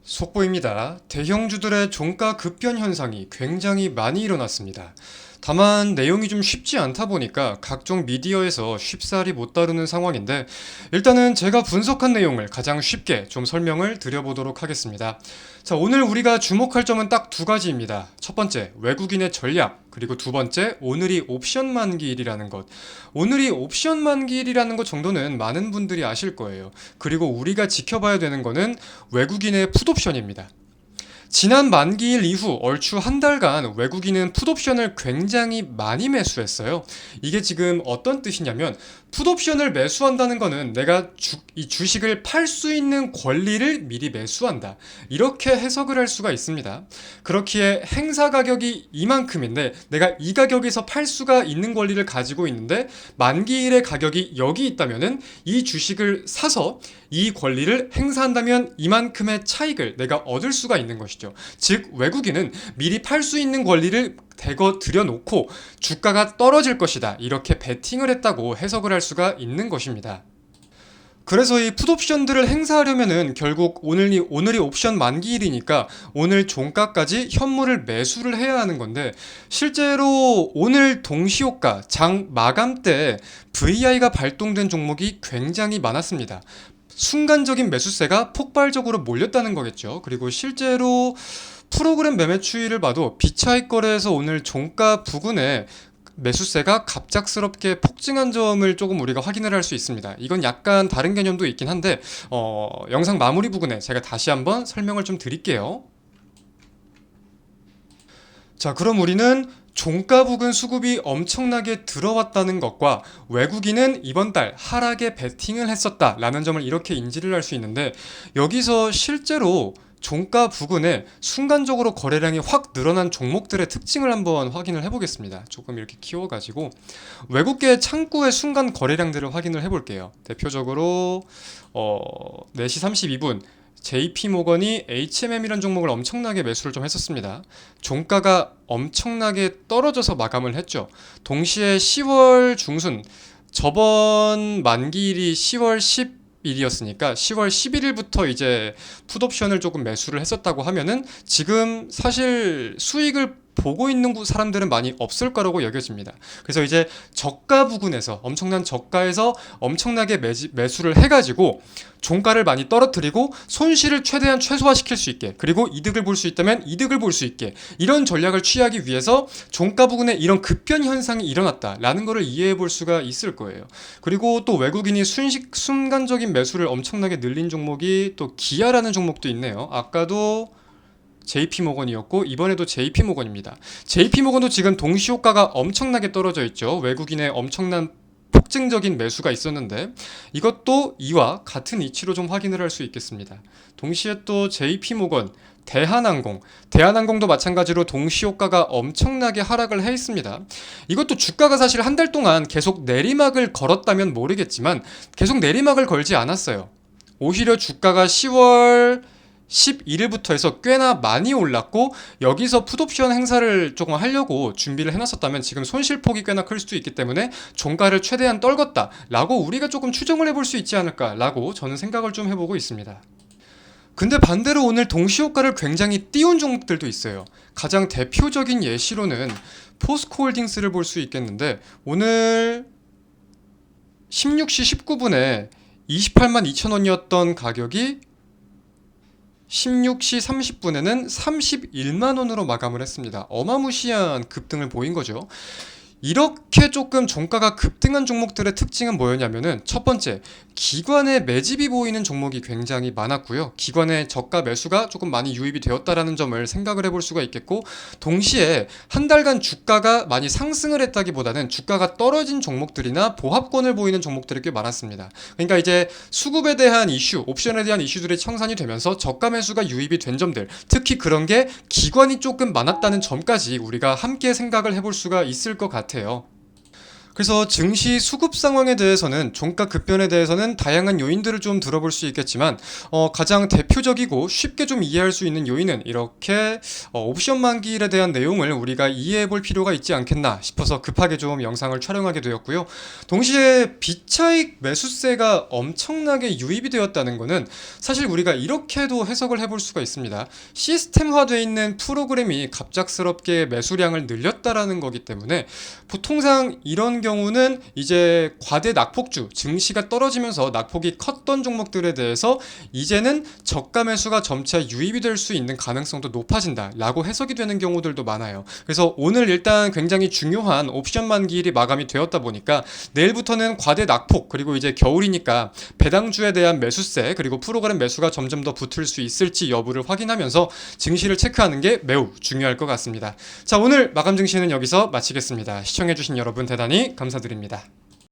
속보입니다. 대형주들의 종가 급변 현상이 굉장히 많이 일어났습니다. 다만 내용이 좀 쉽지 않다 보니까 각종 미디어에서 쉽사리 못 다루는 상황인데, 일단은 제가 분석한 내용을 가장 쉽게 좀 설명을 드려보도록 하겠습니다. 자, 오늘 우리가 주목할 점은 딱 두 가지입니다. 첫 번째, 외국인의 전략, 그리고 두 번째, 오늘이 옵션 만기일이라는 것. 오늘이 옵션 만기일이라는 것 정도는 많은 분들이 아실 거예요. 그리고 우리가 지켜봐야 되는 거는 외국인의 풋옵션입니다. 지난 만기일 이후 얼추 한 달간 외국인은 풋옵션을 굉장히 많이 매수했어요. 이게 지금 어떤 뜻이냐면, 풋옵션을 매수한다는 거는 내가 이 주식을 팔 수 있는 권리를 미리 매수한다, 이렇게 해석을 할 수가 있습니다. 그렇기에 행사 가격이 이만큼인데 내가 이 가격에서 팔 수가 있는 권리를 가지고 있는데, 만기일의 가격이 여기 있다면은 이 주식을 사서 이 권리를 행사한다면 이만큼의 차익을 내가 얻을 수가 있는 것이죠. 즉, 외국인은 미리 팔 수 있는 권리를 대거 들여놓고 주가가 떨어질 것이다, 이렇게 베팅을 했다고 해석을 할 수가 있는 것입니다. 그래서 이 풋옵션들을 행사하려면은 결국 오늘이 옵션 만기일이니까 오늘 종가까지 현물을 매수를 해야 하는 건데, 실제로 오늘 동시효과 장 마감 때 VI가 발동된 종목이 굉장히 많았습니다. 순간적인 매수세가 폭발적으로 몰렸다는 거겠죠. 그리고 실제로 프로그램 매매 추이를 봐도 비차익 거래에서 오늘 종가 부근에 매수세가 갑작스럽게 폭증한 점을 조금 우리가 확인을 할 수 있습니다. 이건 약간 다른 개념도 있긴 한데, 영상 마무리 부분에 제가 다시 한번 설명을 좀 드릴게요. 자, 그럼 우리는 종가 부근 수급이 엄청나게 들어왔다는 것과 외국인은 이번 달 하락에 베팅을 했었다라는 점을 이렇게 인지를 할 수 있는데, 여기서 실제로 종가 부근에 순간적으로 거래량이 확 늘어난 종목들의 특징을 한번 확인을 해보겠습니다. 조금 이렇게 키워가지고 외국계 창구의 순간 거래량들을 확인을 해볼게요. 대표적으로 4시 32분 JP모건이 HMM이라는 종목을 엄청나게 매수를 좀 했었습니다. 종가가 엄청나게 떨어져서 마감을 했죠. 동시에 10월 중순, 저번 만기일이 10월 10일이었으니까 10월 11일부터 이제 풋옵션을 조금 매수를 했었다고 하면은 지금 사실 수익을 보고 있는 사람들은 많이 없을 거라고 여겨집니다. 그래서 이제 저가 부근에서 엄청난 저가에서 엄청나게 매수를 해가지고 종가를 많이 떨어뜨리고 손실을 최대한 최소화시킬 수 있게, 그리고 이득을 볼 수 있다면 이득을 볼 수 있게, 이런 전략을 취하기 위해서 종가 부근에 이런 급변 현상이 일어났다라는 것을 이해해 볼 수가 있을 거예요. 그리고 또 외국인이 순간적인 매수를 엄청나게 늘린 종목이 또 기아라는 종목도 있네요. 아까도 JP모건이었고 이번에도 JP모건입니다. JP모건도 지금 동시효과가 엄청나게 떨어져 있죠. 외국인의 엄청난 폭증적인 매수가 있었는데, 이것도 이와 같은 이치로 좀 확인을 할 수 있겠습니다. 동시에 또 JP모건, 대한항공도 마찬가지로 동시효과가 엄청나게 하락을 해 있습니다. 이것도 주가가 사실 한 달 동안 계속 내리막을 걸었다면 모르겠지만 계속 내리막을 걸지 않았어요. 오히려 주가가 10월 11일부터 해서 꽤나 많이 올랐고, 여기서 풋옵션 행사를 조금 하려고 준비를 해놨었다면 지금 손실폭이 꽤나 클 수도 있기 때문에 종가를 최대한 떨궜다라고 우리가 조금 추정을 해볼 수 있지 않을까라고 저는 생각을 좀 해보고 있습니다. 근데 반대로 오늘 동시효과를 굉장히 띄운 종목들도 있어요. 가장 대표적인 예시로는 포스코홀딩스를 볼 수 있겠는데, 오늘 16시 19분에 28만 2천 원이었던 가격이 16시 30분에는 31만 원으로 마감을 했습니다. 어마무시한 급등을 보인 거죠. 이렇게 조금 종가가 급등한 종목들의 특징은 뭐였냐면은, 첫 번째, 기관의 매집이 보이는 종목이 굉장히 많았고요. 기관의 저가 매수가 조금 많이 유입이 되었다라는 점을 생각을 해볼 수가 있겠고, 동시에 한 달간 주가가 많이 상승을 했다기보다는 주가가 떨어진 종목들이나 보합권을 보이는 종목들이 꽤 많았습니다. 그러니까 이제 수급에 대한 이슈, 옵션에 대한 이슈들이 청산이 되면서 저가 매수가 유입이 된 점들, 특히 그런 게 기관이 조금 많았다는 점까지 우리가 함께 생각을 해볼 수가 있을 것 같아요. 그래서 증시 수급 상황에 대해서는 종가 급변에 대해서는 다양한 요인들을 좀 들어볼 수 있겠지만 가장 대표적이고 쉽게 좀 이해할 수 있는 요인은 이렇게 옵션 만기일에 대한 내용을 우리가 이해해 볼 필요가 있지 않겠나 싶어서 급하게 좀 영상을 촬영하게 되었고요. 동시에 비차익 매수세가 엄청나게 유입이 되었다는 것은 사실 우리가 이렇게도 해석을 해볼 수가 있습니다. 시스템화되어 있는 프로그램이 갑작스럽게 매수량을 늘렸다라는 거기 때문에 보통상 이런 경우는 이제 과대 낙폭주, 증시가 떨어지면서 낙폭이 컸던 종목들에 대해서 이제는 저가 매수가 점차 유입이 될 수 있는 가능성도 높아진다라고 해석이 되는 경우들도 많아요. 그래서 오늘 일단 굉장히 중요한 옵션 만기일이 마감이 되었다 보니까 내일부터는 과대 낙폭 그리고 이제 겨울이니까 배당주에 대한 매수세 그리고 프로그램 매수가 점점 더 붙을 수 있을지 여부를 확인하면서 증시를 체크하는 게 매우 중요할 것 같습니다. 자, 오늘 마감 증시는 여기서 마치겠습니다. 시청해주신 여러분 대단히 감사드립니다.